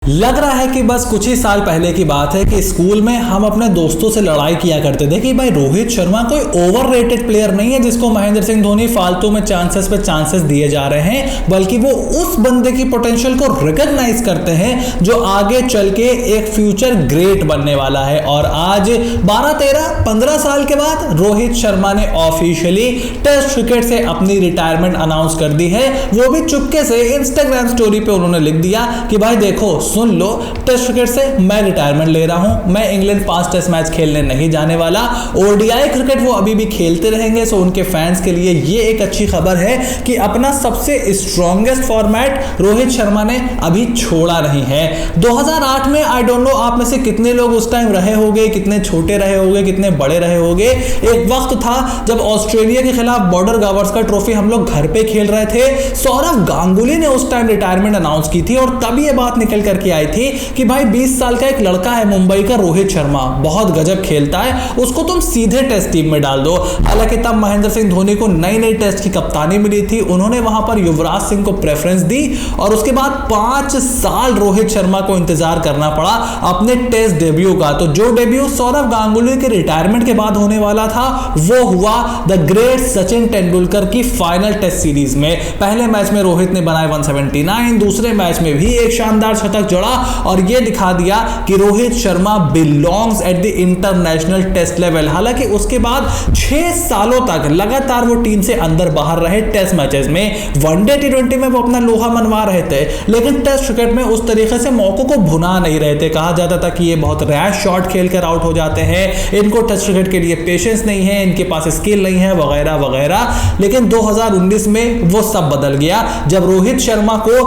लग रहा है कि बस कुछ ही साल पहले की बात है कि स्कूल में हम अपने दोस्तों से लड़ाई किया करते थे कि भाई रोहित शर्मा कोई ओवररेटेड प्लेयर नहीं है जिसको महेंद्र सिंह धोनी फालतू में चांसेस पे चांसेस दिए जा रहे हैं, बल्कि वो उस बंदे की पोटेंशियल को रिकॉग्नाइज करते हैं जो आगे चल के एक फ्यूचर ग्रेट बनने वाला है। और आज 12, 13, 15 साल के बाद रोहित शर्मा ने ऑफिशियली टेस्ट क्रिकेट से अपनी रिटायरमेंट अनाउंस कर दी है। वो भी चुपके से इंस्टाग्राम स्टोरी पे उन्होंने लिख दिया कि भाई देखो सुन लो, टेस्ट क्रिकेट से मैं रिटायरमेंट ले रहा हूं, मैं इंग्लैंड 5 टेस्ट मैच खेलने नहीं जाने वाला। ओडीआई क्रिकेट वो अभी भी खेलते रहेंगे। सो उनके फैंस के लिए ये एक अच्छी खबर है कि अपना सबसे स्ट्रॉन्गेस्ट फॉर्मेट रोहित शर्मा ने अभी छोड़ा नहीं है। 2008 में आई डोंट नो आप में से कितने लोग उस टाइम रहे होंगे, कितने छोटे रहे होंगे, कितने बड़े रहे होंगे। एक वक्त था जब ऑस्ट्रेलिया के खिलाफ बॉर्डर गावस्कर ट्रॉफी हम लोग घर पे खेल रहे थे। सौरव गांगुली ने उस टाइम रिटायरमेंट अनाउंस की थी और तब ये बात निकल करके आई थी कि भाई 20 साल का एक लड़का है मुंबई का रोहित शर्मा, बहुत गजब खेलता है, उसको तुम सीधे टेस्ट टीम में डाल दो। हालांकि तब महेंद्र सिंह धोनी को नई नई टेस्ट की कप्तानी मिली थी, उन्होंने वहां पर युवराज सिंह को प्रेफरेंस दी और उसके बाद 5 साल रोहित शर्मा को इंतजार करना पड़ा अपने टेस्ट डेब्यू का। तो जो डेब्यू सौरव गांगुली के रिटायरमेंट के बाद होने वाला था वो हुआ द ग्रेट सचिन तेंदुलकर की फाइनल टेस्ट सीरीज में। पहले मैच में रोहित ने बनाए 179, दूसरे मैच में भी एक शानदार शतक जड़ा और यह दिखा दिया कि Rohit Sharma belongs at the international test level. हालांकि उसके बाद 6 सालों तक लगातार वो टीम से अंदर बाहर रहे टेस्ट मैचेस में। वनडे टी20 में वो अपना लोहा मनवा रहे थे, लेकिन टेस्ट क्रिकेट में उस तरीके से मौकों को भुना नहीं रहे थे। कहा जाता था कि ये बहुत रैश शॉट खेलकर आउट हो जाते हैं, इनको टेस्ट क्रिकेट के लिए पेशेंस नहीं है, इनके पास स्किल नहीं है, वगैरह वगैरह। लेकिन 2019 में वो सब बदल गया जब रोहित शर्मा को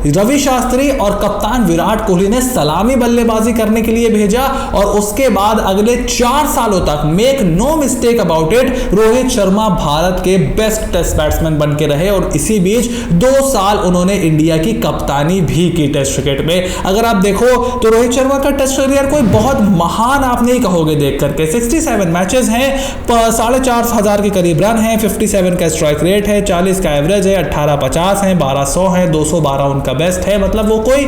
रवि शास्त्री और कप्तान विराट कोहली ने सलामी बल्लेबाजी करने के लिए भेजा और उसके बाद अगले 4 सालों तक make no mistake about it, Rohit Sharma Bharat के बेस्ट टेस्ट बैट्समैन बन के रहे। और इसी बीच 2 साल उन्होंने इंडिया की कप्तानी भी की टेस्ट क्रिकेट में। अगर आप देखो तो रोहित शर्मा का टेस्ट करियर कोई बहुत महान आप नहीं कहोगे देख करके। 67 मैचेस हैं, 4,500 के करीब रन हैं, 57 का स्ट्राइक रेट है, 40 का एवरेज है, 1850 है, 1200 है, 212 उनका बेस्ट है। मतलब वो कोई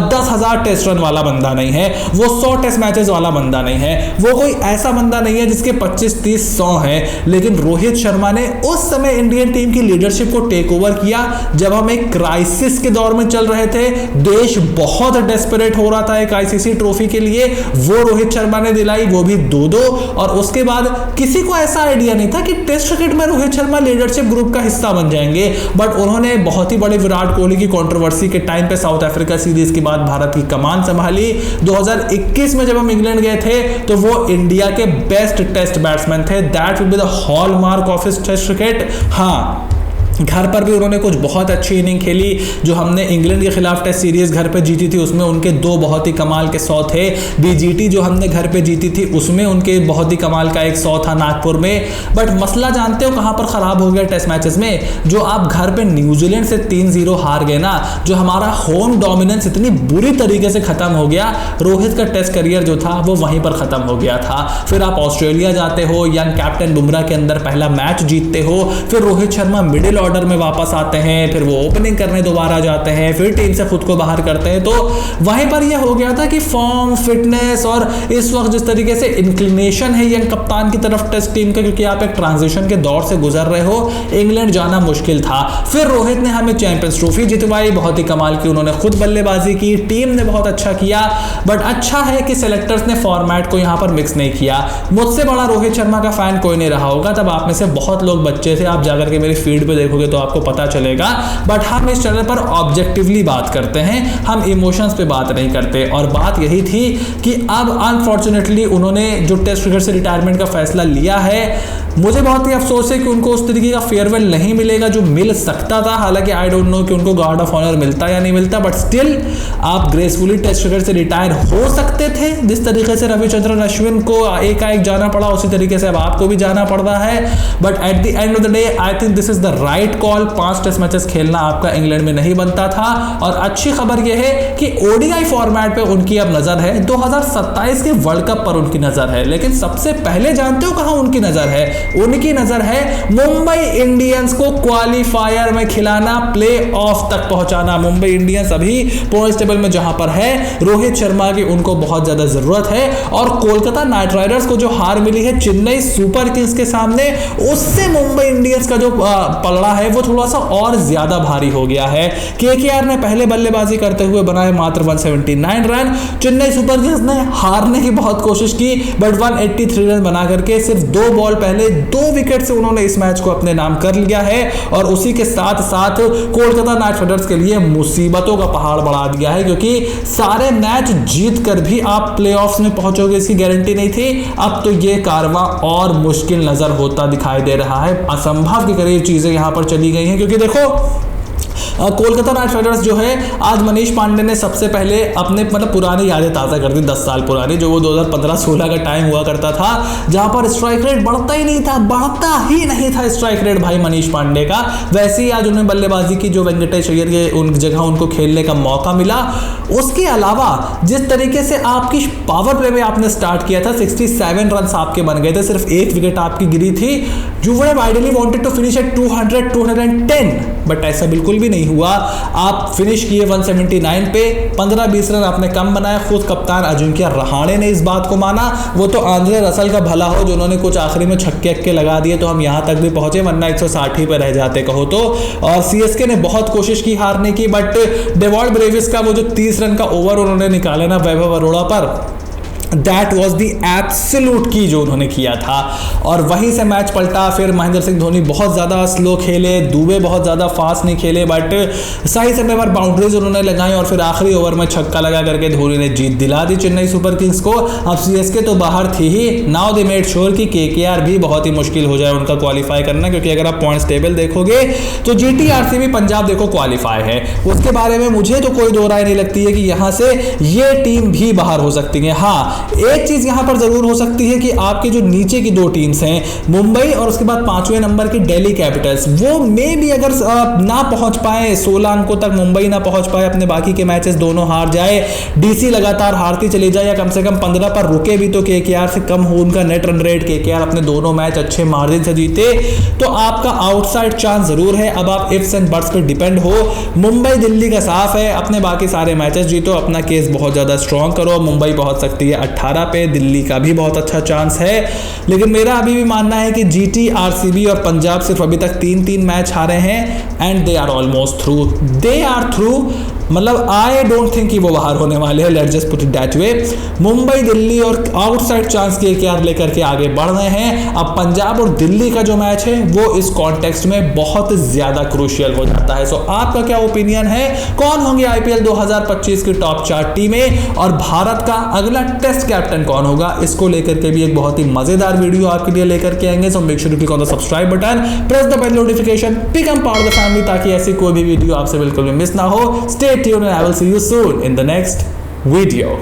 10,000 टेस्ट रन वाला बंदा नहीं है, वो 100 टेस्ट मैचेस वाला बंदा नहीं है, वो कोई ऐसा बंदा नहीं है जिसके 25, 30, 100 है। लेकिन रोहित शर्मा ने उस समय इंडियन टीम की लीडरशिप को टेक ओवर किया जब हम एक क्राइसिस के दौर में चल रहे थे। देश बहुत डेस्परेट हो रहा था एक आईसीसी ट्रॉफी के लिए, वो रोहित शर्मा ने दिलाई, वो भी 2-2। और उसके बाद किसी को ऐसा आइडिया नहीं था कि टेस्ट क्रिकेट में रोहित शर्मा लीडरशिप ग्रुप का हिस्सा बन जाएंगे। बट उन्होंने बहुत ही बड़े विराट कोहली की कंट्रोवर्सी के टाइम पे साउथ अफ्रीका सीरीज के बाद भारत की कमान संभाली। 2021 में जब हम इंग्लैंड गए थे तो वो इंडिया के बेस्ट टेस्ट बैट्समैन थे। That will be the hallmark of his test cricket. हाँ, घर पर भी उन्होंने कुछ बहुत अच्छी इनिंग खेली। जो हमने इंग्लैंड के खिलाफ टेस्ट सीरीज घर पे जीती थी उसमें उनके 2 बहुत ही कमाल के 100 थे। बीजीटी जो हमने घर पे जीती थी उसमें उनके बहुत ही कमाल का एक 100 था नागपुर में। बट मसला जानते हो कहां पर खराब हो गया टेस्ट मैचेस में? जो आप घर पे न्यूजीलैंड से 3-0 हार गए ना, जो हमारा होम डोमिनेंस इतनी बुरी तरीके से खत्म हो गया, रोहित का टेस्ट करियर जो था वो वहीं पर खत्म हो गया था। फिर आप ऑस्ट्रेलिया जाते हो, यंग कैप्टन बुमराह के अंदर पहला मैच जीतते हो, फिर रोहित शर्मा मिडिल ऑर्डर में वापस आते हैं, फिर वो ओपनिंग करने दोबारा जाते हैं, फिर टीम से खुद को बाहर करते हैं। तो वहीं पर यह हो गया था कि फॉर्म, फिटनेस और इस वक्त जिस तरीके से इंक्लिनेशन है यंग कप्तान की तरफ टेस्ट टीम का, क्योंकि आप एक ट्रांजिशन के दौर से गुजर रहे हो, इंग्लैंड जाना मुश्किल था। फिर रोहित ने हमें चैंपियंस ट्रॉफी जितवाई, बहुत ही कमाल की उन्होंने खुद बल्लेबाजी की, टीम ने बहुत अच्छा किया। बट अच्छा है कि सेलेक्टर्स ने फॉर्मेट को यहां पर मिक्स नहीं किया। मुझसे बड़ा रोहित शर्मा का फैन कोई नहीं रहा होगा, तब आप में से बहुत लोग बच्चे थे, आप जाकर के मेरी फीड पे देखोगे तो आपको पता चलेगा। बट हम इस चैनल पर ऑब्जेक्टिवली बात करते हैं, हम इमोशंस पे बात नहीं करते। और बात यही थी कि अब अनफॉर्चुनेटली उन्होंने जो टेस्ट क्रिकेट से रिटायरमेंट का फैसला लिया है, मुझे बहुत ही अफसोस है कि उनको उस तरीके का फेयरवेल नहीं मिलेगा जो मिल सकता था। हालांकि आई डोंट नो कि उनको गार्ड ऑफ ऑनर मिलता या नहीं मिलता, बट स्टिल आप ग्रेसफुली टेस्ट क्रिकेट से रिटायर हो सकते थे। जिस तरीके से रविचंद्रन अश्विन को एकाएक जाना पड़ा, उसी तरीके से अब आपको भी जाना पड़ रहा है। But at the end of the day I think this is the right call. 5 test matches खेलना आपका इंग्लैंड में नहीं बनता था। और अच्छी खबर यह है कि ओडीआई फॉर्मेट पे उनकी अब नजर है, 2027 के वर्ल्ड कप पर उनकी नजर है। लेकिन सबसे पहले जानते हो कहां उनकी नजर है? उनकी नजर है मुंबई इंडियंस को क्वालिफायर में खिलाना, प्ले ऑफ तक पहुंचाना। मुंबई इंडियंस अभी पॉइंट्स टेबल में जहां पर है, रोहित शर्मा की उनको बहुत ज्यादा जरूरत है। और कोलकाता नाइट राइडर्स को जो हार मिली है चेन्नई सुपर किंग्स के सामने, उससे मुंबई इंडियंस का जो पलड़ा है वो थोड़ा सा और ज्यादा भारी हो गया है। केकेआर ने पहले बल्लेबाजी करते हुए बनाए मात्र 179 रन। चेन्नई सुपर किंग्स ने हारने की बहुत कोशिश की, बट 183 रन बना करके सिर्फ 2 बॉल पहले 2 विकेट से उन्होंने इस मैच को अपने नाम कर लिया है। और उसी के साथ साथ कोलकाता नाइट राइडर्स के लिए मुसीबतों का पहाड़ बढ़ा दिया है, क्योंकि सारे मैच जीत कर भी आप प्लेऑफ्स में पहुंचोगे इसकी गारंटी नहीं थी। अब तो ये कारवां और मुश्किल नजर होता दिखाई दे रहा है। असंभव के करीब चीजें यहां पर चली गई हैं, क्योंकि देखो कोलकाता नाइट राइडर्स जो है, आज मनीष पांडे ने सबसे पहले अपने पुरानी यादें ताज़ा कर दी, 10 साल पुरानी, जो वो 2015-16 का टाइम हुआ करता था, जहां पर स्ट्राइक रेट बढ़ता ही नहीं था स्ट्राइक रेट भाई मनीष पांडे का। वैसे ही आज उन्हें बल्लेबाजी की जो वेंकटेश अय्यर के उन जगह उनको खेलने का मौका मिला। उसके अलावा जिस तरीके से आपकी पावर प्ले में आपने स्टार्ट किया था, 67 रन आपके बन गए थे, सिर्फ 1 विकेट आपकी गिरी थी। You would have ideally wanted to finish at 200-210, but ऐसा बिल्कुल भी नहीं हुआ। आप फिनिश किए 179 पे, 15-20 रन आपने कम बनाए। खुद कप्तान अजिंक्य रहाणे ने इस बात को माना। वो तो आंद्रे रसल का भला हो, जो उन्होंने कुछ आखिरी में छक्के लगा दिए तो हम यहां तक भी पहुंचे, वरना 160 ही पे रह जाते कहो तो। और सीएसके ने बहुत कोशिश की हारने की, बट डेवॉल्ट ब्रेविस का वो जो 30 रन का ओवर उन्होंने निकाले ना वैभव अरोड़ा पर, दैट वॉज द एब्सोल्यूट की जो उन्होंने किया था। और वहीं से मैच पलटा। फिर महेंद्र सिंह धोनी बहुत ज़्यादा स्लो खेले, दुबे बहुत ज़्यादा फास्ट नहीं खेले, बट सही समय पर बाउंड्रीज उन्होंने लगाई और फिर आखिरी ओवर में छक्का लगा करके धोनी ने जीत दिला दी चेन्नई सुपर किंग्स को। अब सीएसके तो बाहर थी ही, नाउ दे मेड श्योर कि केकेआर भी बहुत ही मुश्किल हो जाए उनका क्वालिफाई करना, क्योंकि अगर आप पॉइंट्स टेबल देखोगे तो जीटी आरसीबी पंजाब देखो क्वालिफाई है, उसके बारे में मुझे तो कोई दो राय नहीं लगती है कि यहाँ से ये टीम भी बाहर हो सकती है। हाँ, एक चीज यहां पर जरूर हो सकती है कि आपके जो नीचे की 2 टीम्स हैं, मुंबई और उसके बाद 5वें नंबर की दिल्ली कैपिटल्स, वो मे भी अगर ना पहुंच पाए 16 अंकों तक, मुंबई ना पहुंच पाए, अपने बाकी के मैचेस दोनों हार जाए, डीसी लगातार हारती चली जाए, या कम से कम 15 पर रुके भी तो केकेआर से कम हो उनका नेट रन रेट, केकेआर अपने दोनों मैच अच्छे मार्जिन से जीते, तो आपका आउटसाइड चांस जरूर है। अब आप इफ्स एंड बट्स पे डिपेंड हो। मुंबई दिल्ली का साफ है, अपने बाकी सारे मैचेस जीतो, अपना केस बहुत ज्यादा स्ट्रॉन्ग करो। मुंबई पहुंच सकती है 18 पे, दिल्ली का भी बहुत अच्छा चांस है। लेकिन मेरा अभी भी मानना है कि जीटी, आरसीबी और पंजाब सिर्फ अभी तक 3-3 मैच हारे हैं, and they are almost through, they are through. मतलब आई डोंट थिंक कि वो बाहर होने वाले हैं, let's just put it that way. Mumbai, Delhi और आउटसाइड चांस केकेआर लेकर के आगे बढ़ रहे हैं। अब पंजाब और दिल्ली का जो मैच है वो इस कॉन्टेक्स्ट में बहुत ज्यादा क्रूशियल हो जाता है। सो आपका क्या ओपिनियन है, कौन होंगे आईपीएल 2025 की टॉप 4 टीमें, और भारत का अगला टेस्ट कैप्टन कौन होगा, इसको लेकर के भी एक बहुत ही मजेदार वीडियो आपके लिए लेकर के आएंगे। So make sure to click on the subscribe button, press the bell notification, become part of the family, ताकि ऐसी कोई भी वीडियो आपसे बिल्कुल भी मिस ना हो। Stay tuned and I will see you soon in the next video.